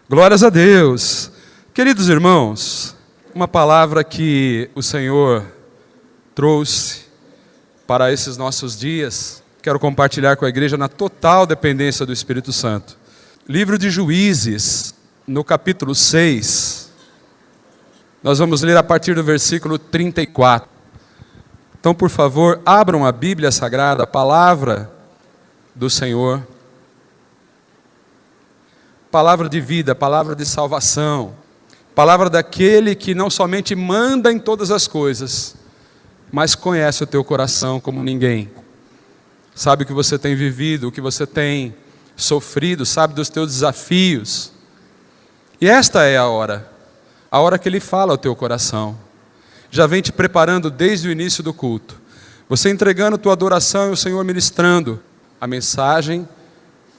Glórias a Deus. Queridos irmãos, uma palavra que o Senhor trouxe para esses nossos dias, quero compartilhar com a igreja na total dependência do Espírito Santo. Livro de Juízes, no capítulo 6, nós vamos ler a partir do versículo 34. Então, por favor, abram a Bíblia Sagrada, a palavra do Senhor. Palavra de vida, palavra de salvação, palavra daquele que não somente manda em todas as coisas, mas conhece o teu coração como ninguém. Sabe o que você tem vivido, o que você tem sofrido, sabe dos teus desafios. E esta é a hora que Ele fala ao teu coração. Já vem te preparando desde o início do culto. Você entregando tua adoração e o Senhor ministrando a mensagem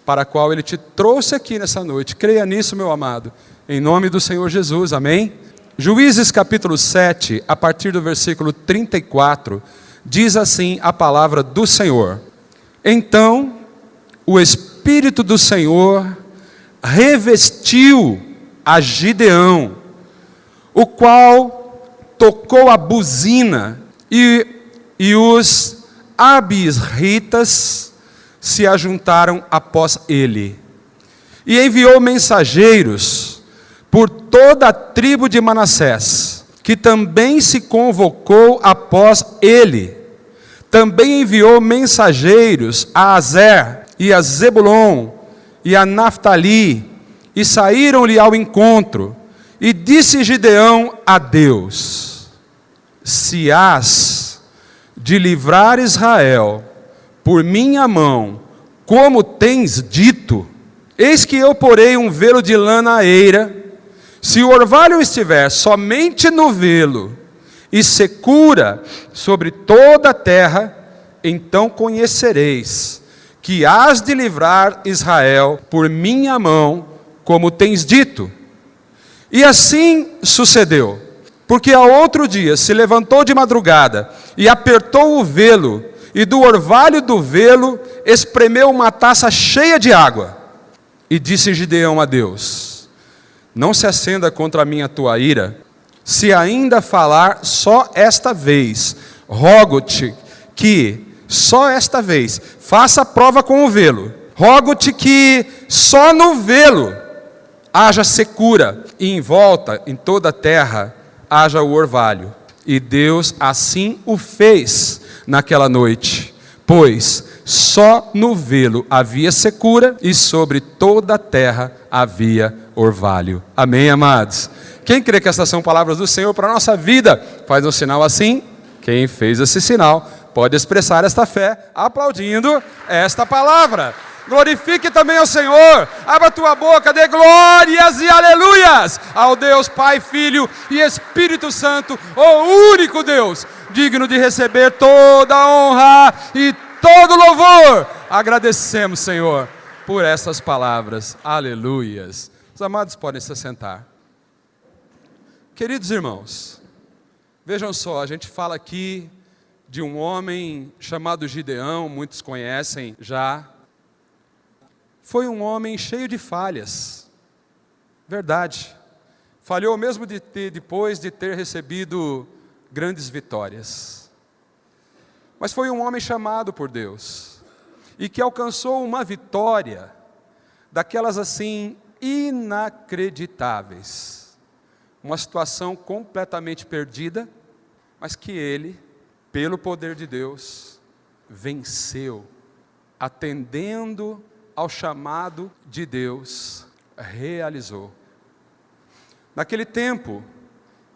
para a qual Ele te trouxe aqui nessa noite. Creia nisso, meu amado, em nome do Senhor Jesus, amém? Juízes capítulo 7, a partir do versículo 34, diz assim a palavra do Senhor: Então o Espírito do Senhor revestiu a Gideão, o qual tocou a buzina, e os abisritas se ajuntaram após ele, e enviou mensageiros por toda a tribo de Manassés, que também se convocou após ele. Também enviou mensageiros a Azer, e a Zebulon, e a Naftali, e saíram-lhe ao encontro, e disse Gideão a Deus: Se hás de livrar Israel por minha mão, como tens dito, eis que eu porei um velo de lã na eira. Se o orvalho estiver somente no velo, e secura sobre toda a terra, então conhecereis que hás de livrar Israel por minha mão, como tens dito. E assim sucedeu, porque ao outro dia se levantou de madrugada, e apertou o velo, e do orvalho do velo espremeu uma taça cheia de água. E disse Gideão a Deus: Não se acenda contra mim a tua ira, se ainda falar só esta vez. Rogo-te que só esta vez faça prova com o velo. Rogo-te que só no velo haja secura, e em volta, em toda a terra, haja o orvalho. E Deus assim o fez naquela noite, pois só no velo havia secura, e sobre toda a terra havia orvalho. Amém, amados? Quem crê que essas são palavras do Senhor para a nossa vida, faz um sinal assim. Quem fez esse sinal pode expressar esta fé aplaudindo esta palavra. Glorifique também ao Senhor, abra tua boca, dê glórias e aleluias ao Deus Pai, Filho e Espírito Santo, o único Deus, digno de receber toda a honra e todo louvor. Agradecemos, Senhor, por essas palavras, aleluias. Os amados podem se sentar. Queridos irmãos, vejam só, a gente fala aqui de um homem chamado Gideão, muitos conhecem já. Foi um homem cheio de falhas, verdade. Falhou mesmo depois de ter recebido grandes vitórias. Mas foi um homem chamado por Deus, e que alcançou uma vitória, daquelas assim, inacreditáveis. Uma situação completamente perdida, mas que ele, pelo poder de Deus, venceu, atendendo ao chamado de Deus, realizou. Naquele tempo,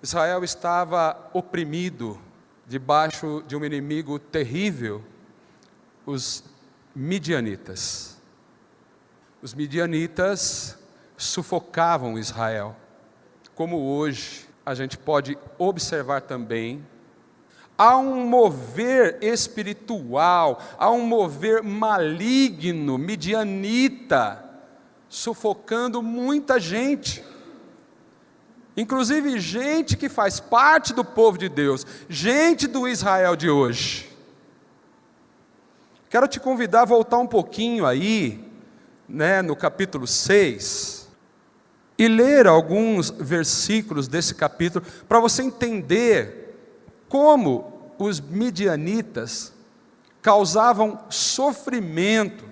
Israel estava oprimido, debaixo de um inimigo terrível, os midianitas. Os midianitas sufocavam Israel, como hoje a gente pode observar também. Há um mover espiritual, há um mover maligno, midianita, sufocando muita gente. Inclusive gente que faz parte do povo de Deus, gente do Israel de hoje. Quero te convidar a voltar um pouquinho aí, no capítulo 6, e ler alguns versículos desse capítulo, para você entender como os midianitas causavam sofrimento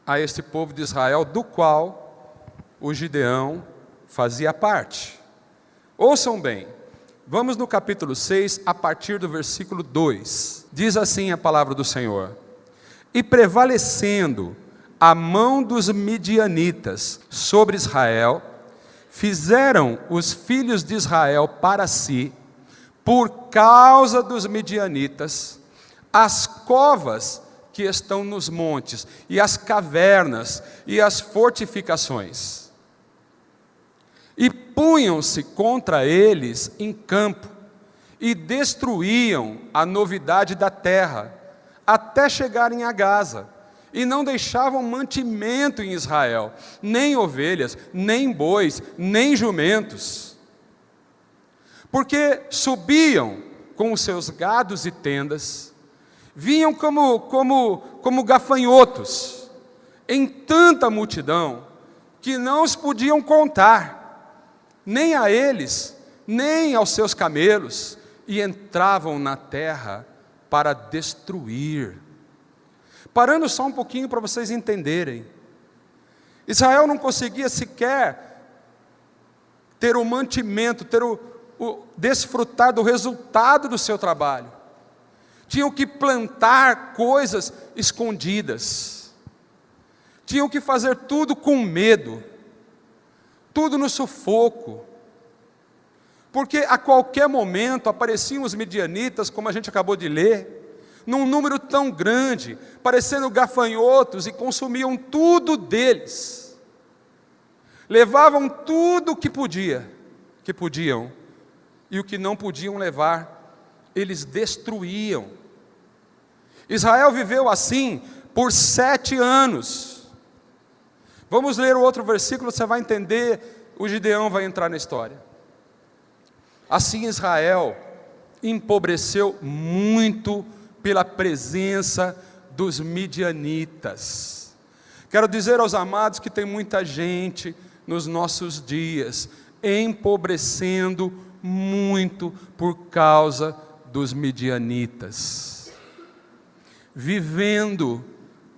a este povo de Israel, do qual o Gideão fazia parte. Ouçam bem, vamos no capítulo 6, a partir do versículo 2. Diz assim a palavra do Senhor: E prevalecendo a mão dos midianitas sobre Israel, fizeram os filhos de Israel para si, por causa dos midianitas, as covas que estão nos montes, e as cavernas, e as fortificações. E punham-se contra eles em campo, e destruíam a novidade da terra, até chegarem a Gaza, e não deixavam mantimento em Israel, nem ovelhas, nem bois, nem jumentos, porque subiam com os seus gados e tendas, vinham como gafanhotos, em tanta multidão, que não os podiam contar, nem a eles, nem aos seus camelos, e entravam na terra para destruir. Parando só um pouquinho para vocês entenderem, Israel não conseguia sequer ter o mantimento, desfrutar do resultado do seu trabalho. Tinham que plantar coisas escondidas, tinham que fazer tudo com medo, tudo no sufoco, porque a qualquer momento apareciam os midianitas, como a gente acabou de ler, num número tão grande, parecendo gafanhotos, e consumiam tudo deles, levavam tudo que podiam, e o que não podiam levar, eles destruíam. Israel viveu assim por 7 anos. Vamos ler o outro versículo, você vai entender, o Gideão vai entrar na história. Assim Israel empobreceu muito pela presença dos midianitas. Quero dizer aos amados que tem muita gente nos nossos dias empobrecendo muito por causa dos midianitas, vivendo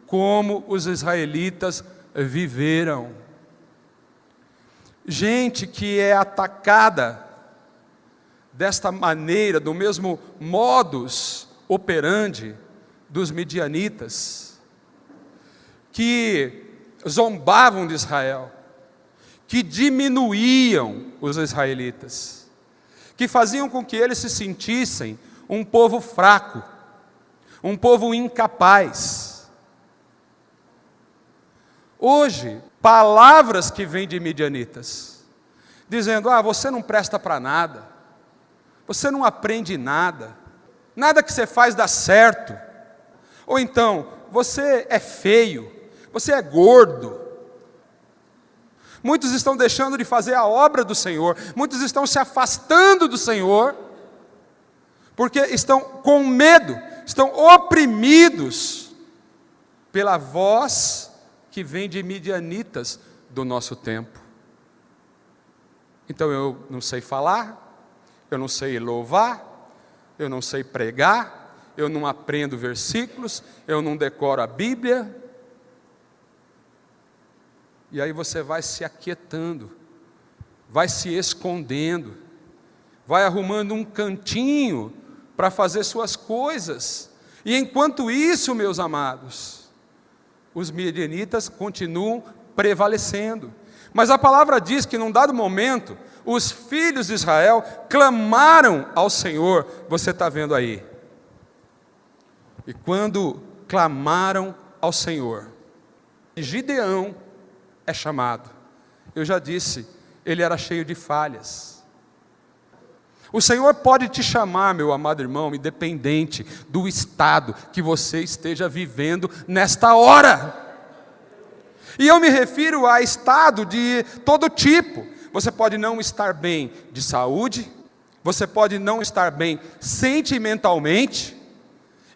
como os israelitas viveram. Gente que é atacada desta maneira, do mesmo modus operandi dos midianitas, que zombavam de Israel, que diminuíam os israelitas, que faziam com que eles se sentissem um povo fraco, um povo incapaz. Hoje, palavras que vêm de midianitas, dizendo: você não presta para nada, você não aprende nada, nada que você faz dá certo, ou então, você é feio, você é gordo. Muitos estão deixando de fazer a obra do Senhor, muitos estão se afastando do Senhor, porque estão com medo, estão oprimidos pela voz que vem de midianitas do nosso tempo. Então eu não sei falar, eu não sei louvar, eu não sei pregar, eu não aprendo versículos, eu não decoro a Bíblia. E aí você vai se aquietando, vai se escondendo, vai arrumando um cantinho para fazer suas coisas. E enquanto isso, meus amados, os midianitas continuam prevalecendo. Mas a palavra diz que num dado momento, os filhos de Israel clamaram ao Senhor. Você está vendo aí. E quando clamaram ao Senhor, Gideão é chamado. Eu já disse, ele era cheio de falhas. O Senhor pode te chamar, meu amado irmão, independente do estado que você esteja vivendo nesta hora. E eu me refiro a estado de todo tipo. Você pode não estar bem de saúde, você pode não estar bem sentimentalmente,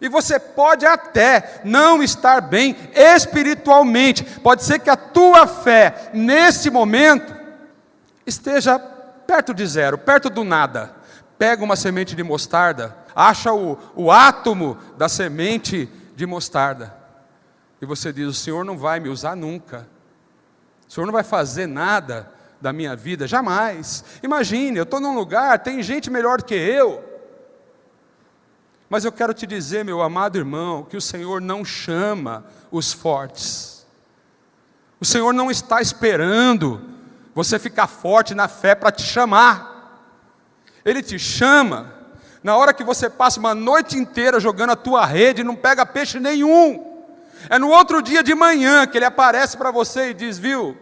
e você pode até não estar bem espiritualmente. Pode ser que a tua fé, nesse momento, esteja perto de zero, perto do nada. Pega uma semente de mostarda, acha o átomo da semente de mostarda, e você diz: o Senhor não vai me usar nunca, o Senhor não vai fazer nada da minha vida, jamais. Imagine, eu estou num lugar, tem gente melhor que eu. Mas eu quero te dizer, meu amado irmão, que o Senhor não chama os fortes. O Senhor não está esperando você ficar forte na fé para te chamar. Ele te chama na hora que você passa uma noite inteira jogando a tua rede e não pega peixe nenhum. É no outro dia de manhã que Ele aparece para você e diz: viu,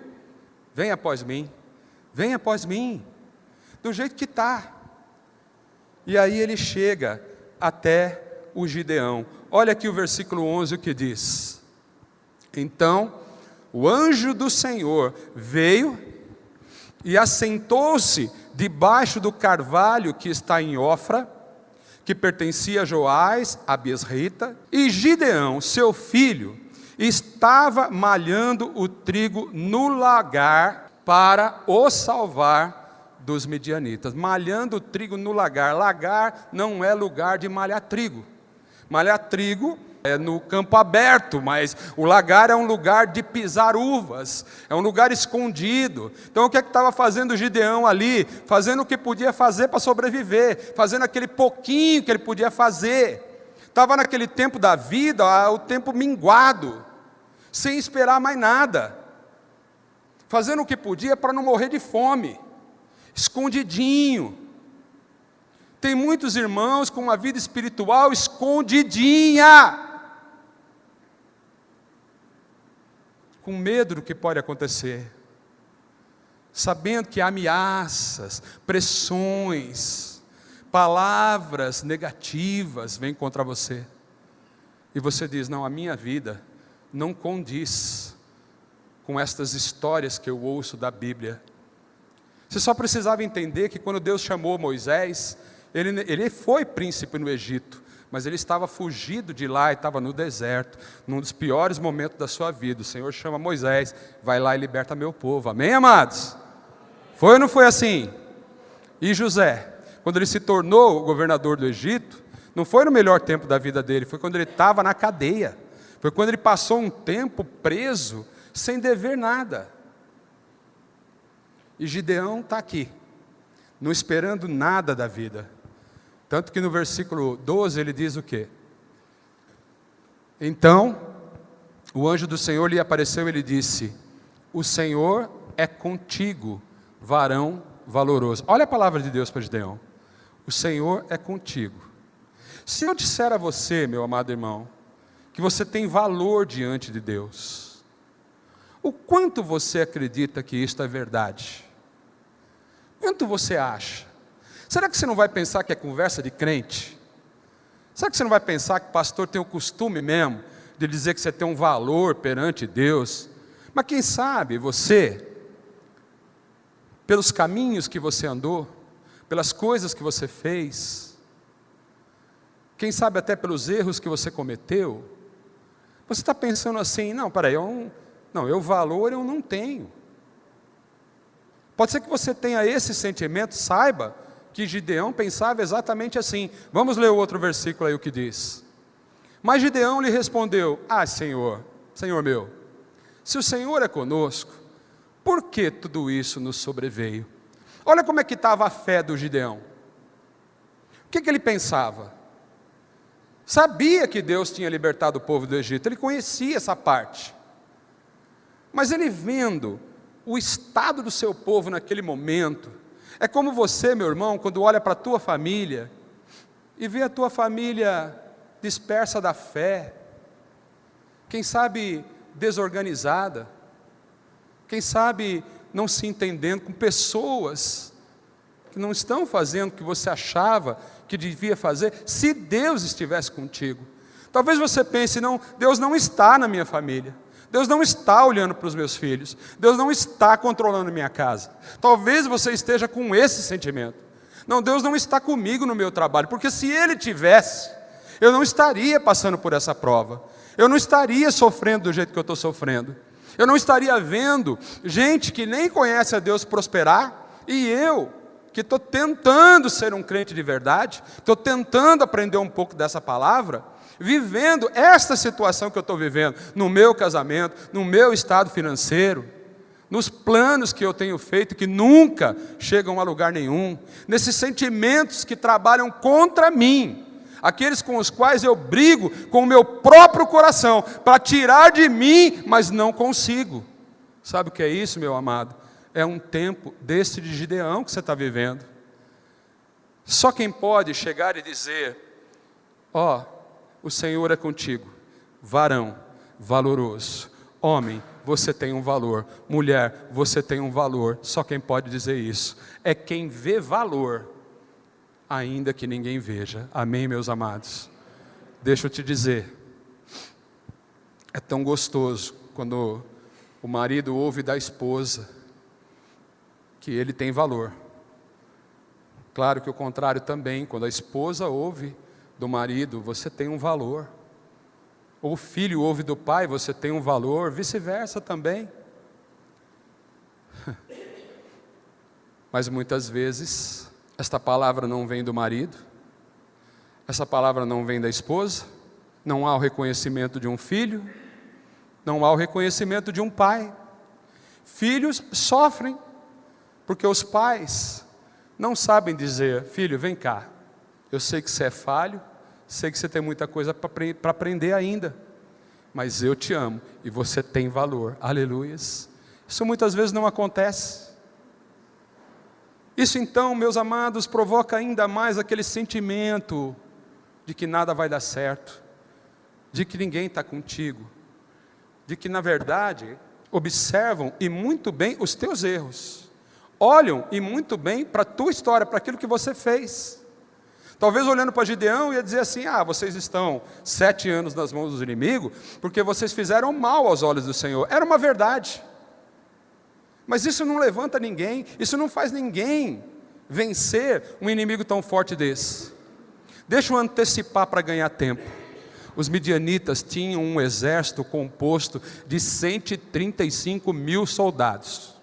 vem após mim, do jeito que está. E aí Ele chega até o Gideão. Olha aqui o versículo 11, o que diz: então o anjo do Senhor veio e assentou-se debaixo do carvalho que está em Ofra, que pertencia a Joás, a Bisrita, e Gideão, seu filho, estava malhando o trigo no lagar para o salvar dos midianitas. Malhando o trigo no lagar. Lagar não é lugar de malhar trigo. Malhar trigo é no campo aberto, mas o lagar é um lugar de pisar uvas, é um lugar escondido. Então o que é que estava fazendo Gideão ali? Fazendo o que podia fazer para sobreviver, fazendo aquele pouquinho que ele podia fazer. Estava naquele tempo da vida, o tempo minguado, sem esperar mais nada, fazendo o que podia para não morrer de fome, escondidinho. Tem muitos irmãos com uma vida espiritual escondidinha, com medo do que pode acontecer, sabendo que ameaças, pressões, palavras negativas vêm contra você, e você diz: não, a minha vida não condiz com estas histórias que eu ouço da Bíblia. Você só precisava entender que quando Deus chamou Moisés, ele foi príncipe no Egito, mas ele estava fugido de lá e estava no deserto, num dos piores momentos da sua vida. O Senhor chama Moisés: vai lá e liberta meu povo. Amém, amados? Foi ou não foi assim? E José, quando ele se tornou o governador do Egito, não foi no melhor tempo da vida dele, foi quando ele estava na cadeia, foi quando ele passou um tempo preso, sem dever nada. E Gideão está aqui, não esperando nada da vida. Tanto que no versículo 12 ele diz o quê? Então, o anjo do Senhor lhe apareceu e lhe disse: o Senhor é contigo, varão valoroso. Olha a palavra de Deus para Gideão: o Senhor é contigo. Se eu disser a você, meu amado irmão, que você tem valor diante de Deus, o quanto você acredita que isto é verdade? Quanto você acha? Será que você não vai pensar que é conversa de crente? Será que você não vai pensar que o pastor tem o costume mesmo de dizer que você tem um valor perante Deus? Mas quem sabe você, pelos caminhos que você andou, pelas coisas que você fez, quem sabe até pelos erros que você cometeu, você está pensando assim: não, peraí, eu valor eu não tenho. Pode ser que você tenha esse sentimento. Saiba que Gideão pensava exatamente assim. Vamos ler o outro versículo aí, o que diz. Mas Gideão lhe respondeu: Senhor meu, se o Senhor é conosco, por que tudo isso nos sobreveio? Olha como é que estava a fé do Gideão. O que ele pensava? Sabia que Deus tinha libertado o povo do Egito, ele conhecia essa parte. Mas ele vendo o estado do seu povo naquele momento, é como você, meu irmão, quando olha para a tua família, e vê a tua família dispersa da fé, quem sabe desorganizada, quem sabe não se entendendo, com pessoas que não estão fazendo o que você achava que devia fazer, se Deus estivesse contigo. Talvez você pense: não, Deus não está na minha família, Deus não está olhando para os meus filhos. Deus não está controlando minha casa. Talvez você esteja com esse sentimento. Não, Deus não está comigo no meu trabalho, porque se Ele tivesse, eu não estaria passando por essa prova. Eu não estaria sofrendo do jeito que eu estou sofrendo. Eu não estaria vendo gente que nem conhece a Deus prosperar, e eu, que estou tentando ser um crente de verdade, estou tentando aprender um pouco dessa palavra, vivendo esta situação que eu estou vivendo, no meu casamento, no meu estado financeiro, nos planos que eu tenho feito, que nunca chegam a lugar nenhum, nesses sentimentos que trabalham contra mim, aqueles com os quais eu brigo com o meu próprio coração, para tirar de mim, mas não consigo. Sabe o que é isso, meu amado? É um tempo desse de Gideão que você está vivendo. Só quem pode chegar e dizer, o Senhor é contigo, varão, valoroso, homem, você tem um valor, mulher, você tem um valor, só quem pode dizer isso, é quem vê valor, ainda que ninguém veja, amém, meus amados? Deixa eu te dizer, é tão gostoso, quando o marido ouve da esposa, que ele tem valor, claro que o contrário também, quando a esposa ouve do marido, você tem um valor. Ou o filho ouve do pai, você tem um valor, vice-versa também. Mas muitas vezes, esta palavra não vem do marido, essa palavra não vem da esposa, não há o reconhecimento de um filho, não há o reconhecimento de um pai. Filhos sofrem, porque os pais não sabem dizer, filho, vem cá, eu sei que você é falho, sei que você tem muita coisa para aprender ainda, mas eu te amo e você tem valor, aleluias. Isso muitas vezes não acontece. Isso então, meus amados, provoca ainda mais aquele sentimento de que nada vai dar certo, de que ninguém está contigo, de que na verdade observam e muito bem os teus erros, olham e muito bem para a tua história, para aquilo que você fez. Talvez olhando para Gideão ia dizer assim, vocês estão 7 anos nas mãos do inimigo, porque vocês fizeram mal aos olhos do Senhor. Era uma verdade. Mas isso não levanta ninguém, isso não faz ninguém vencer um inimigo tão forte desse. Deixa eu antecipar para ganhar tempo. Os midianitas tinham um exército composto de 135 mil soldados.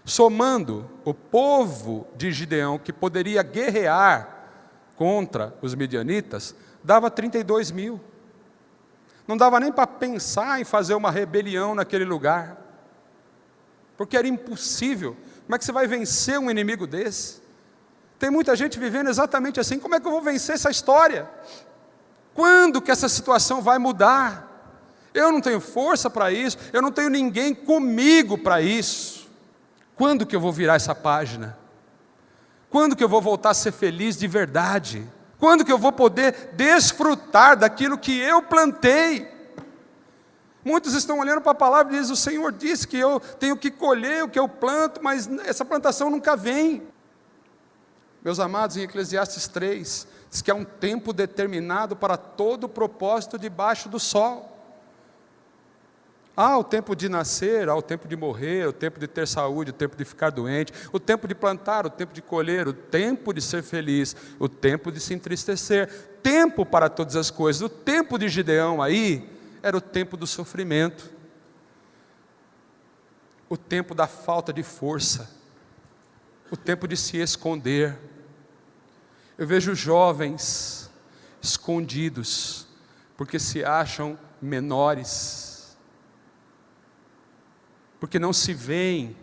Somando o povo de Gideão, que poderia guerrear contra os midianitas, dava 32 mil. Não dava nem para pensar em fazer uma rebelião naquele lugar, porque era impossível. Como é que você vai vencer um inimigo desse? Tem muita gente vivendo exatamente assim. Como é que eu vou vencer essa história? Quando que essa situação vai mudar? Eu não tenho força para isso, eu não tenho ninguém comigo para isso. Quando que eu vou virar essa página? Quando que eu vou voltar a ser feliz de verdade? Quando que eu vou poder desfrutar daquilo que eu plantei? Muitos estão olhando para a palavra e dizem, o Senhor disse que eu tenho que colher o que eu planto, mas essa plantação nunca vem. Meus amados, em Eclesiastes 3, diz que há um tempo determinado para todo o propósito debaixo do sol. Há o tempo de nascer, há o tempo de morrer, o tempo de ter saúde, o tempo de ficar doente, o tempo de plantar, o tempo de colher, o tempo de ser feliz, o tempo de se entristecer, tempo para todas as coisas. O tempo de Gideão aí era o tempo do sofrimento, o tempo da falta de força, o tempo de se esconder. Eu vejo jovens escondidos, porque se acham menores, porque não se veem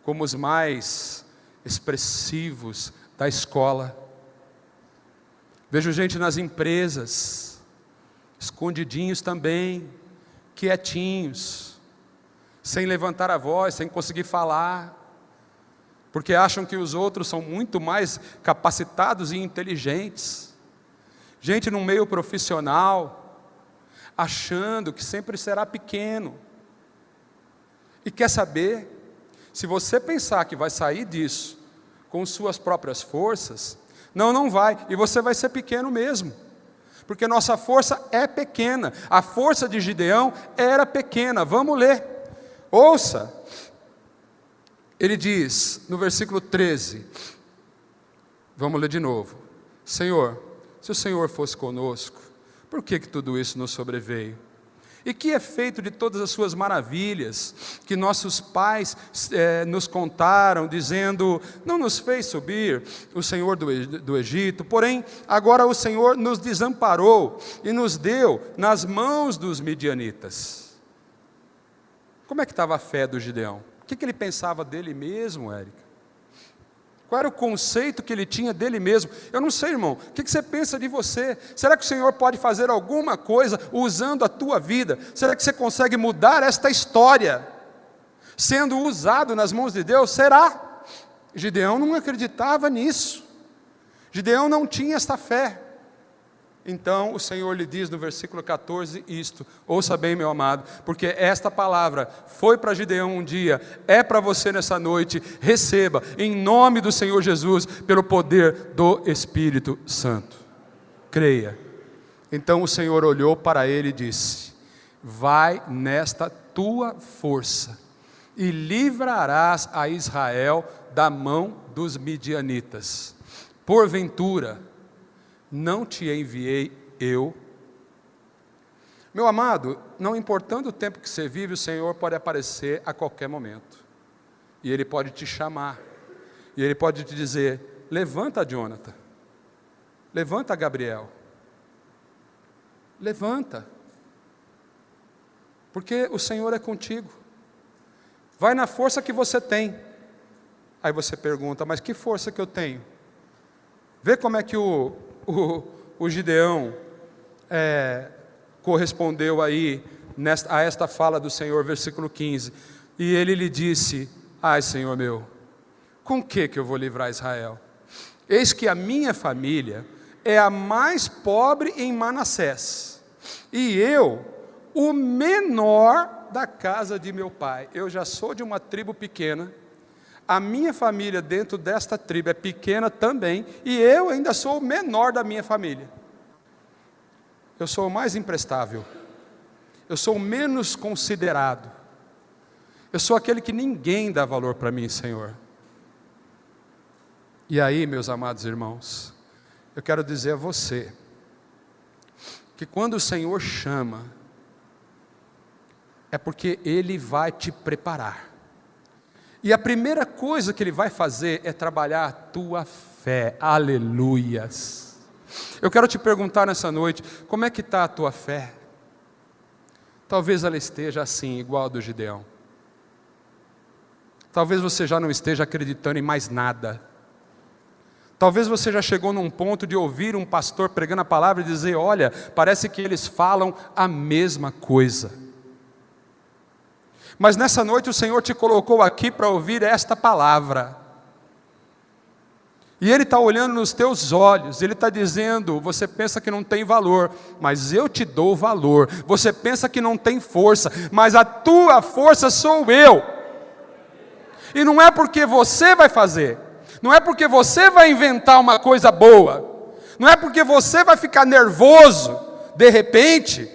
como os mais expressivos da escola. Vejo gente nas empresas, escondidinhos também, quietinhos, sem levantar a voz, sem conseguir falar, porque acham que os outros são muito mais capacitados e inteligentes. Gente no meio profissional, achando que sempre será pequeno. E quer saber, se você pensar que vai sair disso com suas próprias forças, não vai, e você vai ser pequeno mesmo, porque nossa força é pequena. A força de Gideão era pequena. Vamos ler. Ouça. Ele diz no versículo 13, vamos ler de novo: Senhor, se o Senhor fosse conosco, por que tudo isso nos sobreveio? E que é feito de todas as suas maravilhas, que nossos pais nos contaram, dizendo, não nos fez subir o Senhor do Egito, porém agora o Senhor nos desamparou e nos deu nas mãos dos midianitas. Como é que estava a fé do Gideão? O que ele pensava dele mesmo, Érica? Qual era o conceito que ele tinha dele mesmo? Eu não sei, irmão, o que você pensa de você? Será que o Senhor pode fazer alguma coisa usando a tua vida? Será que você consegue mudar esta história, sendo usado nas mãos de Deus? Será? Gideão não acreditava nisso. Gideão não tinha esta fé. Então o Senhor lhe diz no versículo 14 isto, ouça bem, meu amado, porque esta palavra foi para Gideão um dia, é para você nessa noite. Receba em nome do Senhor Jesus, pelo poder do Espírito Santo. Creia. Então o Senhor olhou para ele e disse: vai nesta tua força e livrarás a Israel da mão dos midianitas. Porventura não te enviei eu? Meu amado, não importando o tempo que você vive, o Senhor pode aparecer a qualquer momento. E Ele pode te chamar. E Ele pode te dizer: levanta, Jonathan. Levanta, Gabriel. Levanta. Porque o Senhor é contigo. Vai na força que você tem. Aí você pergunta: mas que força que eu tenho? Vê como é que o Gideão correspondeu aí a esta fala do Senhor, versículo 15. E ele lhe disse: ai, Senhor meu, com que eu vou livrar Israel? Eis que a minha família é a mais pobre em Manassés, e eu, o menor da casa de meu pai. Eu já sou de uma tribo pequena, a minha família dentro desta tribo é pequena também, e eu ainda sou o menor da minha família. Eu sou o mais imprestável, eu sou o menos considerado, eu sou aquele que ninguém dá valor para mim, Senhor. E aí, meus amados irmãos, eu quero dizer a você, que quando o Senhor chama, é porque Ele vai te preparar. E a primeira coisa que Ele vai fazer é trabalhar a tua fé. Aleluias. Eu quero te perguntar nessa noite, como é que está a tua fé? Talvez ela esteja assim, igual a do Gideão. Talvez você já não esteja acreditando em mais nada. Talvez você já chegou num ponto de ouvir um pastor pregando a palavra e dizer: olha, parece que eles falam a mesma coisa. Mas nessa noite o Senhor te colocou aqui para ouvir esta palavra. E Ele está olhando nos teus olhos, Ele está dizendo: você pensa que não tem valor, mas eu te dou valor. Você pensa que não tem força, mas a tua força sou eu. E não é porque você vai fazer, não é porque você vai inventar uma coisa boa, não é porque você vai ficar nervoso, de repente,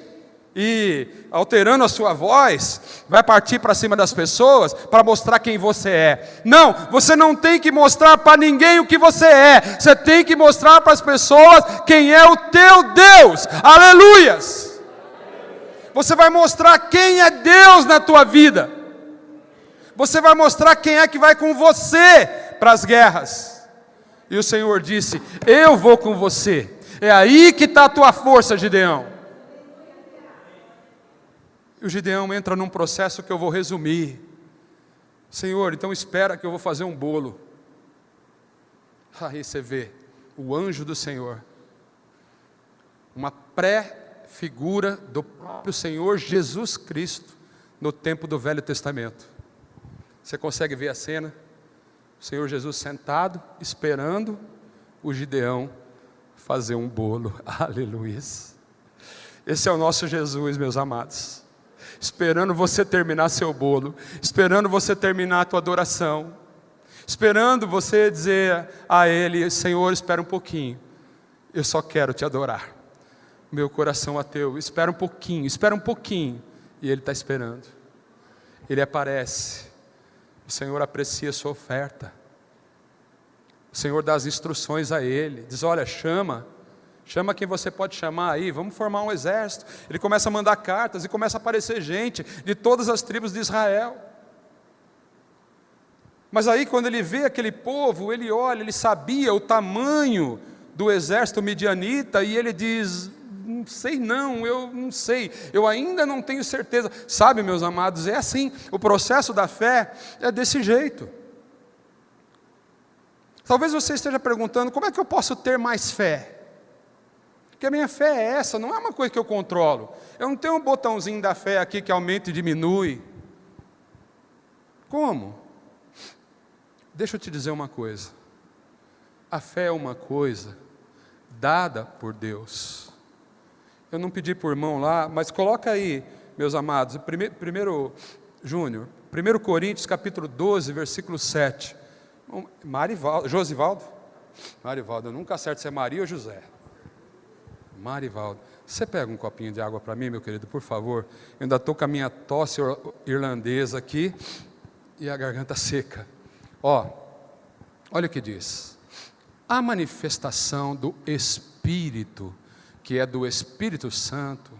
e alterando a sua voz, vai partir para cima das pessoas para mostrar quem você é. Não, você não tem que mostrar para ninguém o que você é. Você tem que mostrar para as pessoas quem é o teu Deus. Aleluias! Você vai mostrar quem é Deus na tua vida. Você vai mostrar quem é que vai com você para as guerras. E o Senhor disse: eu vou com você. É aí que está a tua força, Gideão. E o Gideão entra num processo que eu vou resumir. Senhor, então espera que eu vou fazer um bolo. Aí você vê o anjo do Senhor, uma pré-figura do próprio Senhor Jesus Cristo no tempo do Velho Testamento. Você consegue ver a cena? O Senhor Jesus sentado, esperando o Gideão fazer um bolo. Aleluia. Esse é o nosso Jesus, meus amados. Esperando você terminar seu bolo, esperando você terminar a tua adoração, esperando você dizer a Ele: Senhor, espera um pouquinho, eu só quero te adorar. meu coração ateu, espera um pouquinho, e ele está esperando. Ele aparece, o Senhor aprecia a sua oferta, o Senhor dá as instruções a ele, diz: olha, chama quem você pode chamar aí, vamos formar um exército. Ele começa a mandar cartas e começa a aparecer gente de todas as tribos de Israel. Mas aí quando ele vê aquele povo, ele olha, ele sabia o tamanho do exército midianita, e ele diz: não sei não, eu não sei, eu ainda não tenho certeza. Sabe, meus amados, é assim, o processo da fé é desse jeito. Talvez você esteja perguntando: como é que eu posso ter mais fé? Porque a minha fé é essa, não é uma coisa que eu controlo. Eu não tenho um botãozinho da fé aqui que aumenta e diminui. Como? Deixa eu te dizer uma coisa. A fé é uma coisa dada por Deus. Eu não pedi por irmão lá, mas coloca aí, meus amados, primeiro Júnior, 1 Coríntios capítulo 12, versículo 7. Josivaldo, eu nunca acerto se é Maria ou José. Marivaldo, você pega um copinho de água para mim, meu querido, por favor? Eu ainda estou com a minha tosse irlandesa aqui e a garganta seca. Olha o que diz: a manifestação do Espírito, que é do Espírito Santo,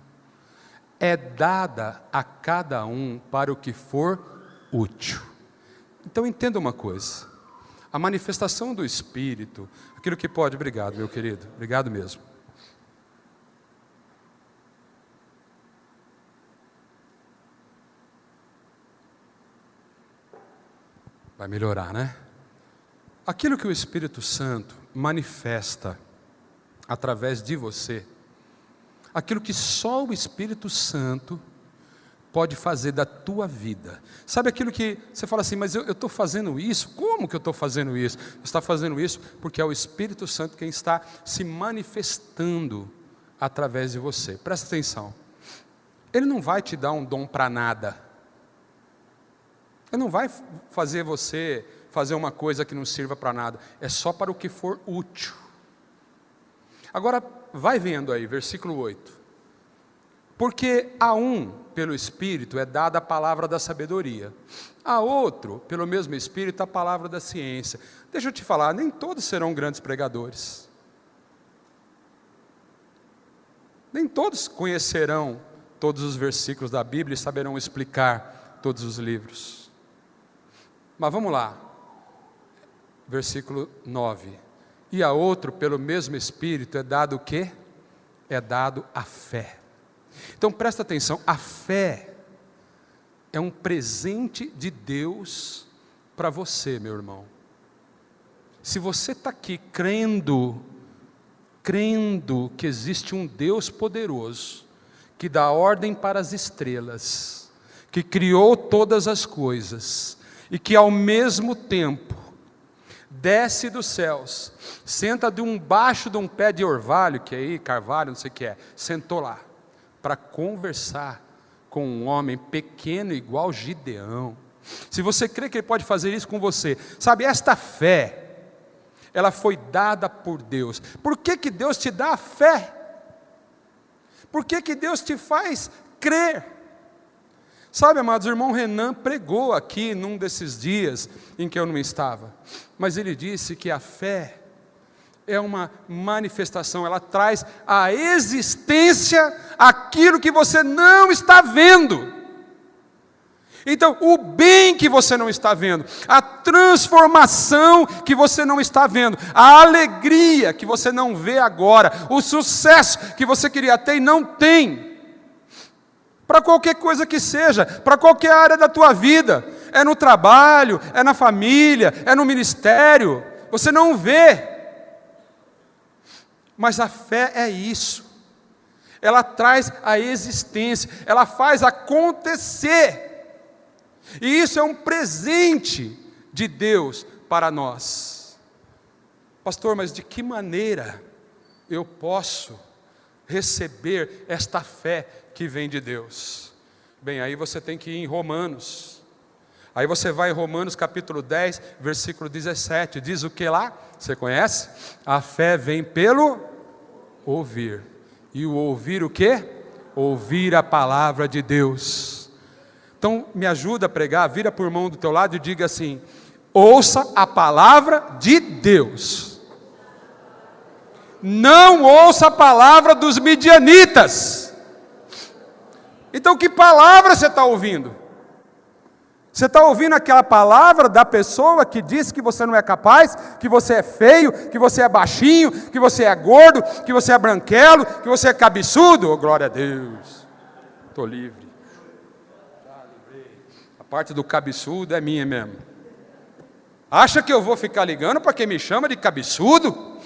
é dada a cada um para o que for útil. Então entenda uma coisa: a manifestação do Espírito, aquilo que pode... Obrigado, meu querido, obrigado mesmo. Vai melhorar, né? Aquilo que o Espírito Santo manifesta através de você, aquilo que só o Espírito Santo pode fazer da tua vida. Sabe aquilo que você fala assim: mas eu estou fazendo isso? Como que eu estou fazendo isso? Você está fazendo isso porque é o Espírito Santo quem está se manifestando através de você. Presta atenção. Ele não vai te dar um dom para nada. Ele não vai fazer você fazer uma coisa que não sirva para nada. É só para o que for útil. Agora, vai vendo aí, versículo 8. Porque a um, pelo Espírito, é dada a palavra da sabedoria. A outro, pelo mesmo Espírito, a palavra da ciência. Deixa eu te falar, nem todos serão grandes pregadores. Nem todos conhecerão todos os versículos da Bíblia e saberão explicar todos os livros. Mas vamos lá, versículo 9. E a outro, pelo mesmo Espírito, é dado o quê? É dado a fé. Então presta atenção, a fé é um presente de Deus para você, meu irmão. Se você está aqui crendo que existe um Deus poderoso, que dá ordem para as estrelas, que criou todas as coisas, e que ao mesmo tempo desce dos céus, senta debaixo de um pé de orvalho, que aí, carvalho, não sei o que é, sentou lá, para conversar com um homem pequeno igual Gideão. Se você crê que ele pode fazer isso com você, sabe, esta fé, ela foi dada por Deus. Por que Deus te dá a fé? Por que Deus te faz crer? Sabe, amados, o irmão Renan pregou aqui num desses dias em que eu não estava, mas ele disse que a fé é uma manifestação, ela traz à existência aquilo que você não está vendo. Então, o bem que você não está vendo, a transformação que você não está vendo, a alegria que você não vê agora, o sucesso que você queria ter e não tem, para qualquer coisa que seja, para qualquer área da tua vida, é no trabalho, é na família, é no ministério, você não vê, mas a fé é isso, ela traz a existência, ela faz acontecer, e isso é um presente de Deus para nós. Pastor, mas de que maneira eu posso receber esta fé que vem de Deus? Bem, aí você tem que ir em Romanos. Aí você vai em Romanos capítulo 10, versículo 17. Diz o que lá? Você conhece? A fé vem pelo ouvir. E o ouvir o quê? Ouvir a palavra de Deus. Então, me ajuda a pregar, vira por mão do teu lado e diga assim: ouça a palavra de Deus. Não ouça a palavra dos midianitas. Então, que palavra você está ouvindo? Você está ouvindo aquela palavra da pessoa que diz que você não é capaz, que você é feio, que você é baixinho, que você é gordo, que você é branquelo, que você é cabeçudo? Oh, glória a Deus, estou livre. A parte do cabeçudo é minha mesmo. Acha que eu vou ficar ligando para quem me chama de cabeçudo?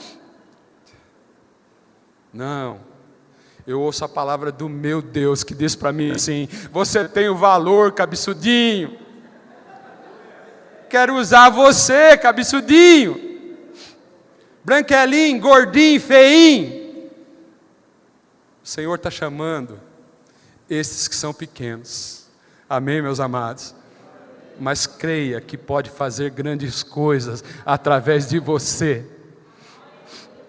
Não. Eu ouço a palavra do meu Deus que diz para mim assim: você tem o valor, cabeçudinho. Quero usar você, cabeçudinho, branquelinho, gordinho, feinho. O Senhor está chamando esses que são pequenos. Amém, meus amados? Mas creia que pode fazer grandes coisas através de você.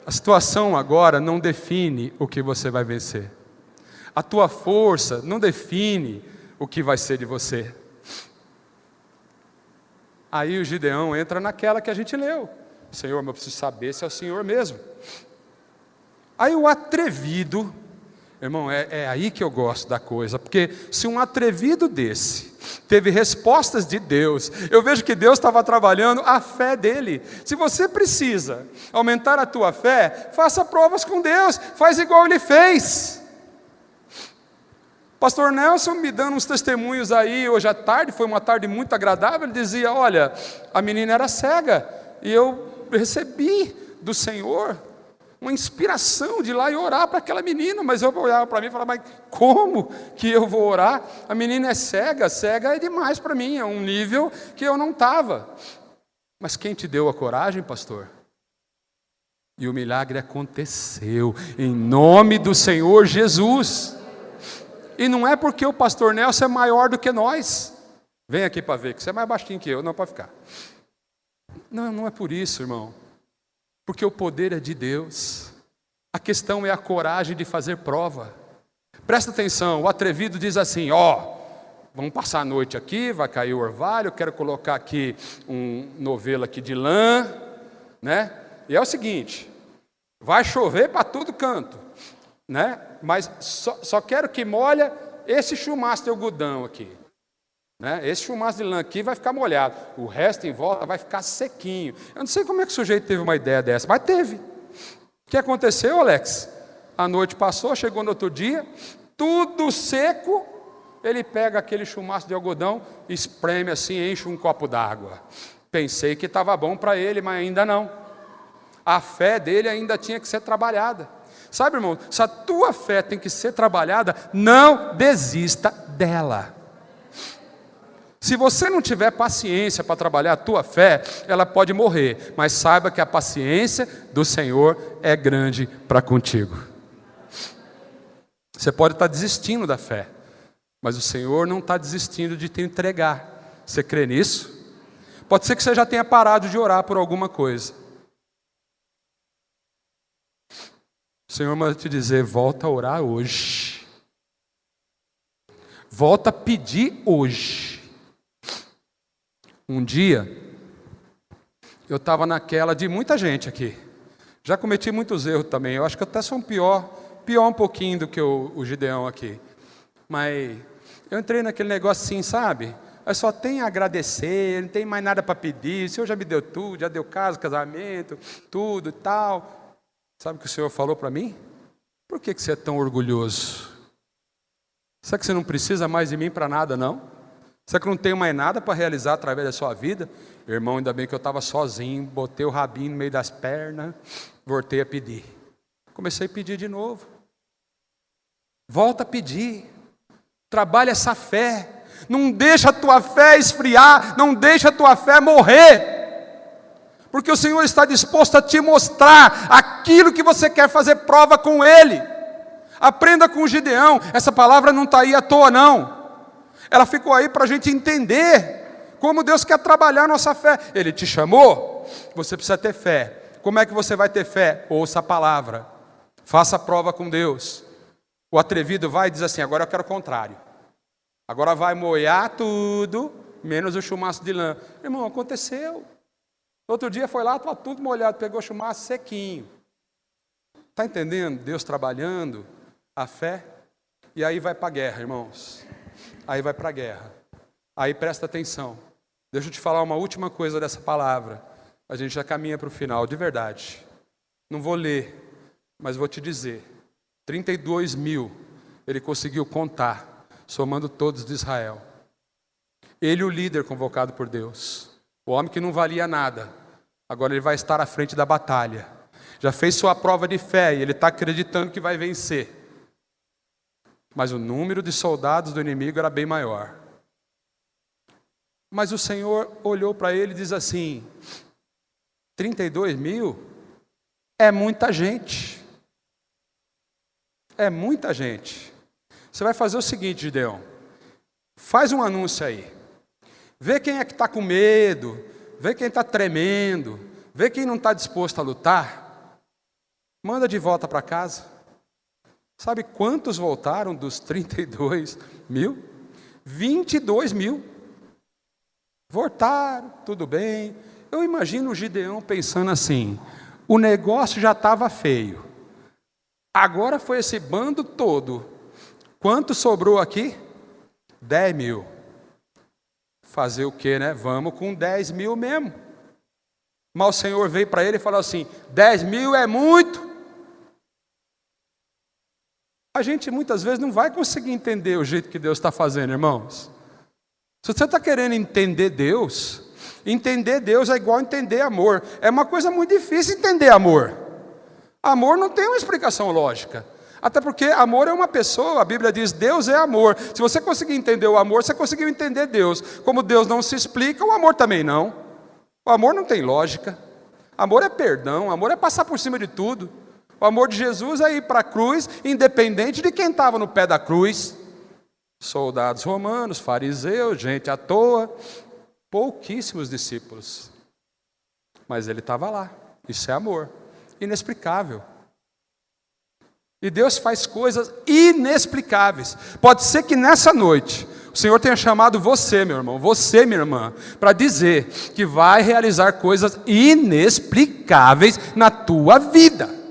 A situação agora não define o que você vai vencer. A tua força não define o que vai ser de você. Aí o Gideão entra naquela que a gente leu: Senhor, mas eu preciso saber se é o Senhor mesmo. Aí o atrevido, irmão, é aí que eu gosto da coisa, porque se um atrevido desse teve respostas de Deus, eu vejo que Deus estava trabalhando a fé dele. Se você precisa aumentar a tua fé, faça provas com Deus, faz igual ele fez. Pastor Nelson me dando uns testemunhos aí hoje à tarde, foi uma tarde muito agradável. Ele dizia: olha, a menina era cega, e eu recebi do Senhor uma inspiração de ir lá e orar para aquela menina. Mas eu olhava para mim e falava: mas como que eu vou orar? A menina é cega, cega é demais para mim, é um nível que eu não estava. Mas quem te deu a coragem, pastor? E o milagre aconteceu, em nome do Senhor Jesus. E não é porque o pastor Nelson é maior do que nós. Vem aqui para ver, que você é mais baixinho que eu, não pode ficar. Não é por isso, irmão. Porque o poder é de Deus. A questão é a coragem de fazer prova. Presta atenção, o atrevido diz assim: ó, vamos passar a noite aqui, vai cair o orvalho, eu quero colocar aqui um novelo aqui de lã, né? E é o seguinte, vai chover para todo canto, né? Mas só quero que molha esse chumaço de algodão aqui, né? Esse chumaço de lã aqui vai ficar molhado, o resto em volta vai ficar sequinho. Eu não sei como é que o sujeito teve uma ideia dessa, mas teve. O que aconteceu, Alex? A noite passou, chegou no outro dia, tudo seco. Ele pega aquele chumaço de algodão, espreme assim, enche um copo d'água. Pensei que estava bom para ele, mas ainda não. A fé dele ainda tinha que ser trabalhada. Sabe, irmão, se a tua fé tem que ser trabalhada, não desista dela. Se você não tiver paciência para trabalhar a tua fé, ela pode morrer, mas saiba que a paciência do Senhor é grande para contigo. Você pode estar desistindo da fé, mas o Senhor não está desistindo de te entregar. Você crê nisso? Pode ser que você já tenha parado de orar por alguma coisa. O Senhor manda te dizer: volta a orar hoje. Volta a pedir hoje. Um dia, eu estava naquela de muita gente aqui. Já cometi muitos erros também. Eu acho que eu até sou um pior um pouquinho do que o Gideão aqui. Mas eu entrei naquele negócio assim, sabe? Eu só tenho a agradecer, não tem mais nada para pedir. O Senhor já me deu tudo, já deu casa, casamento, tudo e tal. Sabe o que o Senhor falou para mim? Por que você é tão orgulhoso? Será que você não precisa mais de mim para nada, não? Será que não tem mais nada para realizar através da sua vida? Irmão, ainda bem que eu estava sozinho, botei o rabinho no meio das pernas, voltei a pedir. Comecei a pedir de novo. Volta a pedir. Trabalha essa fé. Não deixa a tua fé esfriar, não deixa a tua fé morrer. Porque o Senhor está disposto a te mostrar aquilo que você quer fazer prova com Ele. Aprenda com o Gideão. Essa palavra não está aí à toa, não. Ela ficou aí para a gente entender como Deus quer trabalhar a nossa fé. Ele te chamou, você precisa ter fé. Como é que você vai ter fé? Ouça a palavra. Faça a prova com Deus. O atrevido vai e diz assim: agora eu quero o contrário. Agora vai molhar tudo, menos o chumaço de lã. Irmão, aconteceu. Outro dia foi lá, estava tudo molhado, pegou o chumaço sequinho. Está entendendo? Deus trabalhando, a fé. E aí vai para a guerra, irmãos. Aí vai para a guerra. Aí presta atenção. Deixa eu te falar uma última coisa dessa palavra. A gente já caminha para o final, de verdade. Não vou ler, mas vou te dizer. 32 mil ele conseguiu contar, somando todos de Israel. Ele, o líder convocado por Deus. O homem que não valia nada. Agora ele vai estar à frente da batalha. Já fez sua prova de fé e ele está acreditando que vai vencer. Mas o número de soldados do inimigo era bem maior. Mas o Senhor olhou para ele e diz assim: 32 mil é muita gente. É muita gente. Você vai fazer o seguinte, Gideão. Faz um anúncio aí. Vê quem é que está com medo. Vê quem está tremendo. Vê quem não está disposto a lutar. Manda de volta para casa. Sabe quantos voltaram dos 32 mil? 22 mil. Voltaram, tudo bem. Eu imagino o Gideão pensando assim: o negócio já estava feio. Agora foi esse bando todo. Quanto sobrou aqui? 10 mil. Fazer o quê, né? Vamos com 10 mil mesmo. Mas o Senhor veio para ele e falou assim: 10 mil é muito. A gente muitas vezes não vai conseguir entender o jeito que Deus está fazendo, irmãos. Se você está querendo entender Deus é igual entender amor. É uma coisa muito difícil entender amor. Amor não tem uma explicação lógica. Até porque amor é uma pessoa, a Bíblia diz: Deus é amor. Se você conseguir entender o amor, você conseguiu entender Deus. Como Deus não se explica, o amor também não. O amor não tem lógica. Amor é perdão, amor é passar por cima de tudo. O amor de Jesus é ir para a cruz, independente de quem estava no pé da cruz. Soldados romanos, fariseus, gente à toa, pouquíssimos discípulos. Mas ele estava lá. Isso é amor. Inexplicável. E Deus faz coisas inexplicáveis. Pode ser que nessa noite o Senhor tenha chamado você, meu irmão, você, minha irmã, para dizer que vai realizar coisas inexplicáveis na tua vida.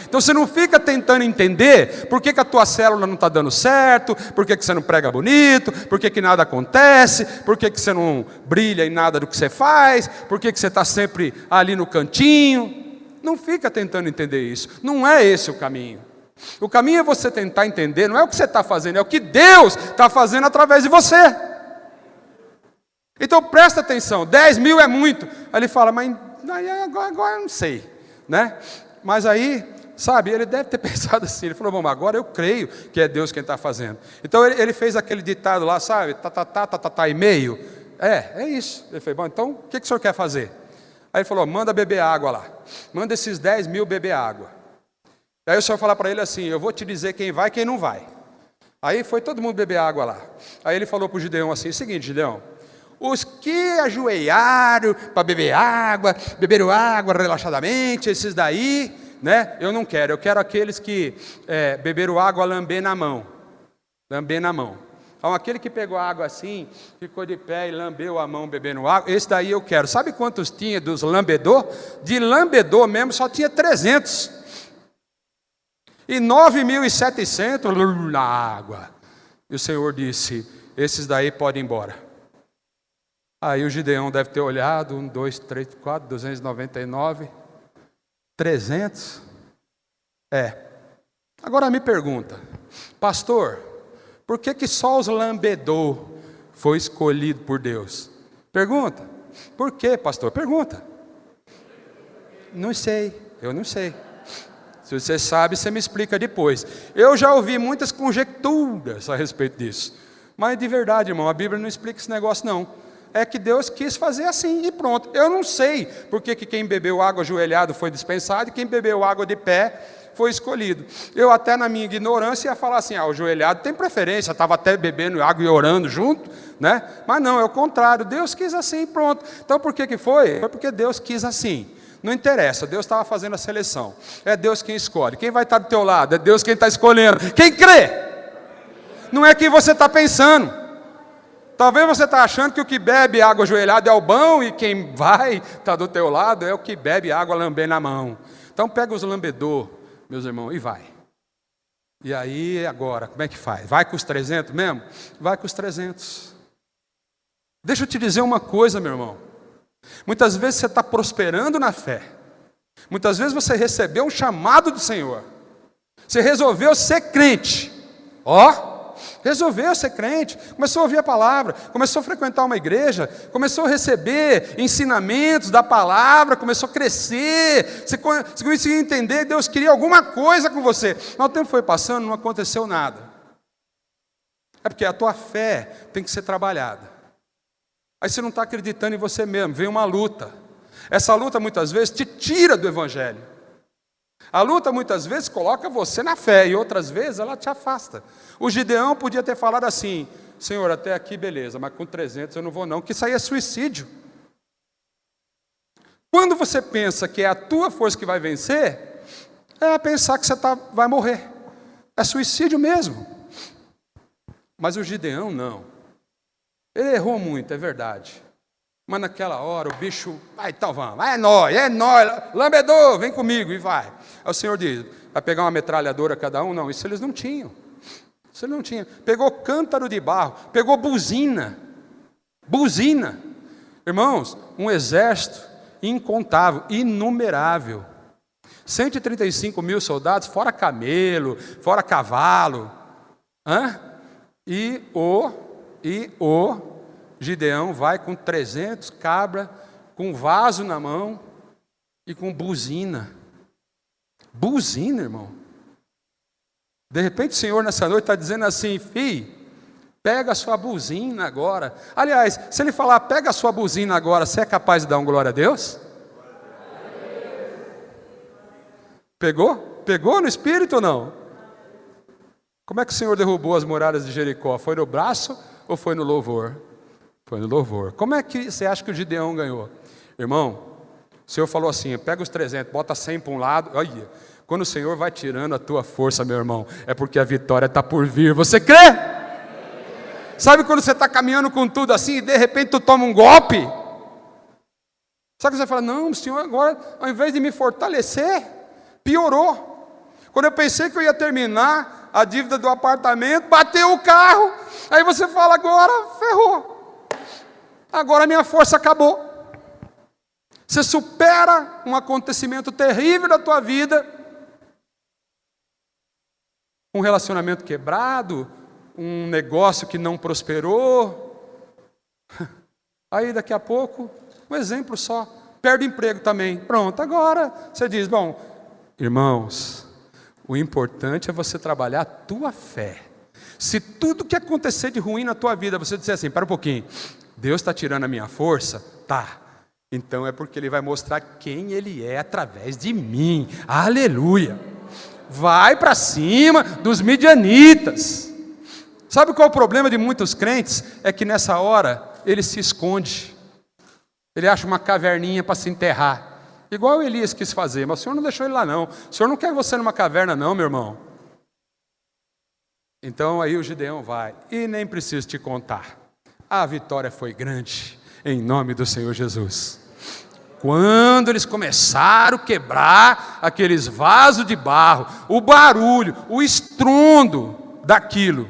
Então você não fica tentando entender por que a tua célula não está dando certo, por que você não prega bonito, por que nada acontece, por que você não brilha em nada do que você faz, por que você está sempre ali no cantinho. Não fica tentando entender isso. Não é esse o caminho. O caminho é você tentar entender, não é o que você está fazendo, é o que Deus está fazendo através de você. Então presta atenção, 10 mil é muito. Aí ele fala: mas agora eu não sei, né? Mas aí, sabe, ele deve ter pensado assim, ele falou: bom, agora eu creio que é Deus quem está fazendo. Então ele fez aquele ditado lá, sabe, tá e meio. É isso. Ele falou: bom, então o que o senhor quer fazer? Aí ele falou: manda beber água lá, manda esses 10 mil beber água. Aí o senhor falar para ele assim: eu vou te dizer quem vai e quem não vai. Aí foi todo mundo beber água lá. Aí ele falou para o Gideão assim: seguinte, Gideão, os que ajoelharam para beber água, beberam água relaxadamente, esses daí, né? Eu não quero, eu quero aqueles que beberam água lambendo na mão. Lambendo na mão. Então, aquele que pegou a água assim, ficou de pé e lambeu a mão bebendo água, esse daí eu quero. Sabe quantos tinha dos lambedor? De lambedor mesmo só tinha 300. E 9.700 na água. E o Senhor disse: esses daí podem ir embora. Aí o Gideão deve ter olhado: 1, 2, 3, 4, 299, 300. Agora me pergunta: pastor, por que só os lambedor foi escolhido por Deus? Pergunta. Por que, pastor? Pergunta. Não sei, eu não sei. Se você sabe, você me explica depois. Eu já ouvi muitas conjecturas a respeito disso. Mas de verdade, irmão, a Bíblia não explica esse negócio não. É que Deus quis fazer assim e pronto. Eu não sei porque que quem bebeu água ajoelhado foi dispensado e quem bebeu água de pé foi escolhido. Eu até na minha ignorância ia falar assim: o ajoelhado tem preferência, estava até bebendo água e orando junto, né? Mas não, é o contrário. Deus quis assim e pronto. Então por que foi? Foi porque Deus quis assim. Não interessa, Deus estava fazendo a seleção. É Deus quem escolhe. Quem vai estar do teu lado? É Deus quem está escolhendo. Quem crê? Não é quem você está pensando. Talvez você está achando que o que bebe água ajoelhada é o bom, e quem vai estar do teu lado é o que bebe água lambendo na mão. Então pega os lambedor, meus irmãos, e vai. E aí agora, como é que faz? Vai com os 300 mesmo? Vai com os 300. Deixa eu te dizer uma coisa, meu irmão. Muitas vezes você está prosperando na fé. Muitas vezes você recebeu um chamado do Senhor. Você resolveu ser crente. Resolveu ser crente. Começou a ouvir a palavra. Começou a frequentar uma igreja. Começou a receber ensinamentos da palavra. Começou a crescer. Você conseguiu entender. Deus queria alguma coisa com você. Mas o tempo foi passando, não aconteceu nada. É porque a tua fé tem que ser trabalhada. Aí você não está acreditando em você mesmo, vem uma luta. Essa luta muitas vezes te tira do evangelho. A luta muitas vezes coloca você na fé e outras vezes ela te afasta. O Gideão podia ter falado assim: Senhor, até aqui beleza, mas com 300 eu não vou não, que isso aí é suicídio. Quando você pensa que é a tua força que vai vencer, é pensar que você vai morrer. É suicídio mesmo. Mas o Gideão não. Ele errou muito, é verdade. Mas naquela hora o bicho, então vamos, é nóis, lambedor, vem comigo, e vai. Aí o Senhor diz, vai pegar uma metralhadora cada um? Não, isso eles não tinham. Isso eles não tinham. Pegou cântaro de barro, pegou buzina. Irmãos, um exército incontável, inumerável. 135 mil soldados, fora camelo, fora cavalo. E o Gideão vai com 300 cabras, com um vaso na mão e com buzina. Buzina, irmão. De repente o Senhor nessa noite está dizendo assim: filho, pega a sua buzina agora. Aliás, se Ele falar, pega a sua buzina agora, você é capaz de dar um glória a Deus? Pegou? Pegou no Espírito ou não? Como é que o Senhor derrubou as muralhas de Jericó? Foi no braço ou foi no louvor? Foi no louvor. Como é que você acha que o Gideão ganhou? Irmão, o Senhor falou assim: pega os 300, bota 100 para um lado. Olha, quando o Senhor vai tirando a tua força, meu irmão, é porque a vitória está por vir. Você crê? Sabe quando você está caminhando com tudo assim e de repente tu toma um golpe? Sabe que você fala: não, o Senhor agora, ao invés de me fortalecer, piorou. Quando eu pensei que eu ia terminar a dívida do apartamento, bateu o carro. Aí você fala: agora ferrou. Agora minha força acabou. Você supera um acontecimento terrível da tua vida, um relacionamento quebrado, um negócio que não prosperou. Aí daqui a pouco, um exemplo só, perde emprego também. Pronto, agora você diz: bom, irmãos, o importante é você trabalhar a tua fé. Se tudo que acontecer de ruim na tua vida, você disser assim: para um pouquinho, Deus está tirando a minha força? Tá. Então é porque Ele vai mostrar quem Ele é através de mim. Aleluia. Vai para cima dos midianitas. Sabe qual é o problema de muitos crentes? É que nessa hora ele se esconde. Ele acha uma caverninha para se enterrar. Igual o Elias quis fazer, mas o Senhor não deixou ele lá não. O Senhor não quer você numa caverna não, meu irmão. Então aí o Gideão vai. E nem preciso te contar. A vitória foi grande, em nome do Senhor Jesus. Quando eles começaram a quebrar aqueles vasos de barro, o barulho, o estrondo daquilo,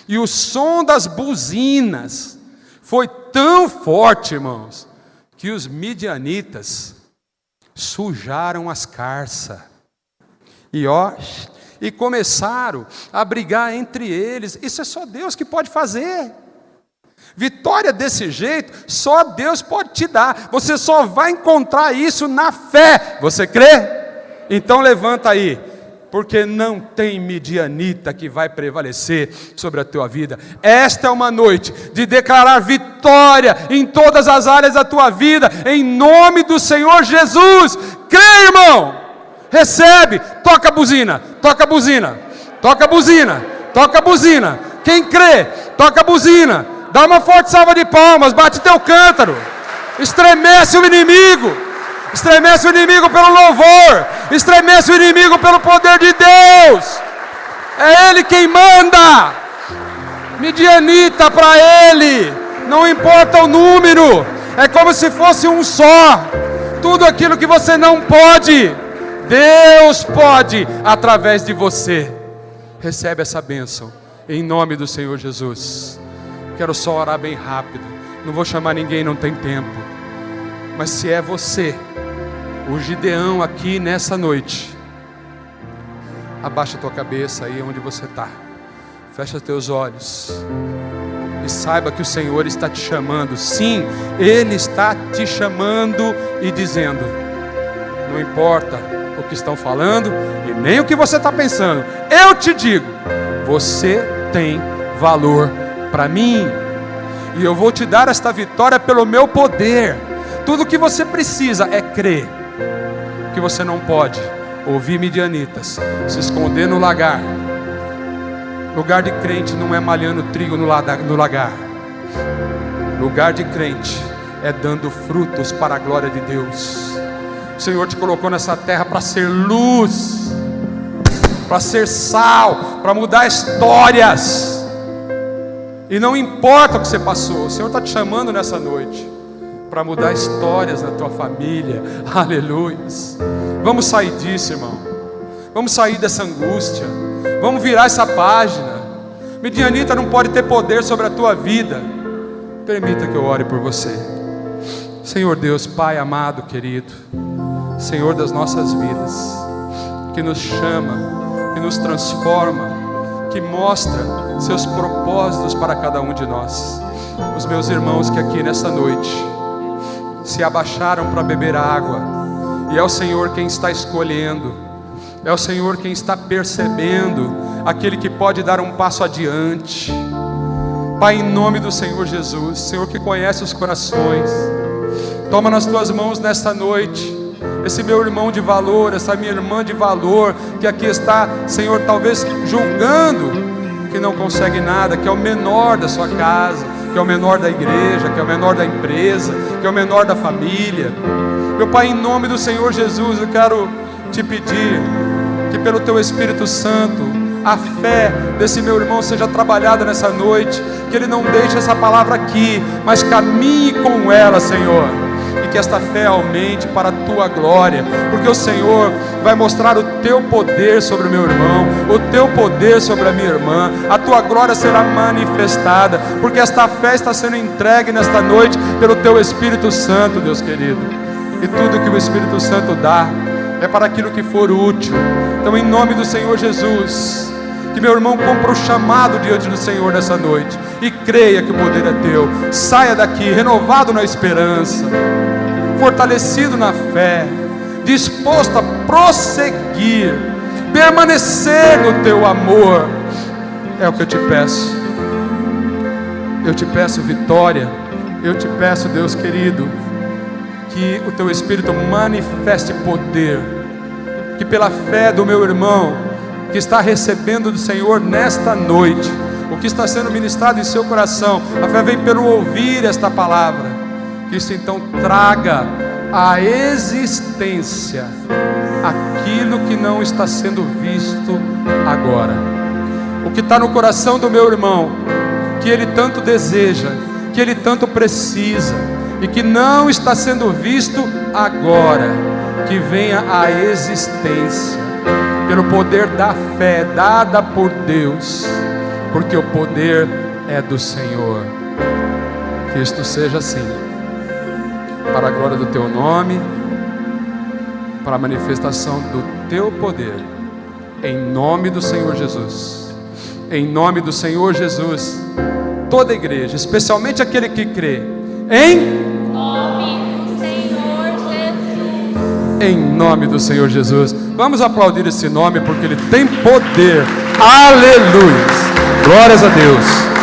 e o som das buzinas, foi tão forte, irmãos, que os midianitas sujaram as carças. E começaram a brigar entre eles. Isso é só Deus que pode fazer. Vitória desse jeito, só Deus pode te dar. Você só vai encontrar isso na fé. Você crê? Então levanta aí, porque não tem midianita que vai prevalecer sobre a tua vida. Esta é uma noite de declarar vitória em todas as áreas da tua vida, em nome do Senhor Jesus. Crê, irmão? Recebe. Toca a buzina, toca a buzina, toca a buzina, toca a buzina. Quem crê, toca a buzina. Dá uma forte salva de palmas, bate teu cântaro, estremece o inimigo, Estremece o inimigo pelo louvor. Estremece o inimigo pelo poder de Deus. É Ele quem manda. Midianita para Ele. Não importa o número. É como se fosse um só. Tudo aquilo que você não pode, Deus pode através de você. Recebe essa bênção em nome do Senhor Jesus. Quero só orar bem rápido. Não vou chamar ninguém, não tem tempo. Mas se é você, o Gideão aqui nessa noite, abaixa a tua cabeça aí onde você está. Fecha teus olhos. E saiba que o Senhor está te chamando. Sim, Ele está te chamando e dizendo: não importa o que estão falando e nem o que você está pensando, eu te digo, você tem valor para mim. E eu vou te dar esta vitória pelo meu poder. Tudo o que você precisa é crer. Que você não pode ouvir midianitas, se esconder no lagar. Lugar de crente não é malhando trigo no lagar. Lugar de crente é dando frutos para a glória de Deus. O Senhor te colocou nessa terra para ser luz, para ser sal, para mudar histórias. E não importa o que você passou, o Senhor está te chamando nessa noite para mudar histórias na tua família. Aleluia. Vamos sair disso, irmão. Vamos sair dessa angústia. Vamos virar essa página. Midianita não pode ter poder sobre a tua vida. Permita que eu ore por você. Senhor Deus, Pai amado, querido, Senhor das nossas vidas, que nos chama, que nos transforma, que mostra seus propósitos para cada um de nós. Os meus irmãos que aqui nessa noite se abaixaram para beber água, e é o Senhor quem está escolhendo. É o Senhor quem está percebendo aquele que pode dar um passo adiante. Pai, em nome do Senhor Jesus, Senhor que conhece os corações, toma nas tuas mãos nesta noite esse meu irmão de valor, essa minha irmã de valor, que aqui está, Senhor, talvez julgando que não consegue nada, que é o menor da sua casa, que é o menor da igreja, que é o menor da empresa, que é o menor da família. Meu Pai, em nome do Senhor Jesus, eu quero te pedir que pelo teu Espírito Santo a fé desse meu irmão seja trabalhada nessa noite, que ele não deixe essa palavra aqui, mas caminhe com ela, Senhor, e que esta fé aumente para a tua glória, porque o Senhor vai mostrar o teu poder sobre o meu irmão, o teu poder sobre a minha irmã, a tua glória será manifestada, porque esta fé está sendo entregue nesta noite pelo teu Espírito Santo, Deus querido, e tudo que o Espírito Santo dá é para aquilo que for útil. Então, em nome do Senhor Jesus, que meu irmão cumpra o chamado diante do Senhor nessa noite, e creia que o poder é teu. Saia daqui renovado na esperança, fortalecido na fé, disposto a prosseguir, permanecer no teu amor. É o que eu te peço. Eu te peço vitória. Eu te peço, Deus querido, que o teu Espírito manifeste poder, que pela fé do meu irmão, que está recebendo do Senhor nesta noite, o que está sendo ministrado em seu coração, a fé vem pelo ouvir esta palavra, que isso então traga à existência aquilo que não está sendo visto agora, o que está no coração do meu irmão, que ele tanto deseja, que ele tanto precisa, e que não está sendo visto agora, que venha à existência, pelo poder da fé dada por Deus, porque o poder é do Senhor. Que isto seja assim, para a glória do teu nome, para a manifestação do teu poder, em nome do Senhor Jesus. Em nome do Senhor Jesus, toda a igreja, especialmente aquele que crê, em nome do Senhor Jesus. Em nome do Senhor Jesus. Vamos aplaudir esse nome, porque ele tem poder. Aleluia. Glórias a Deus.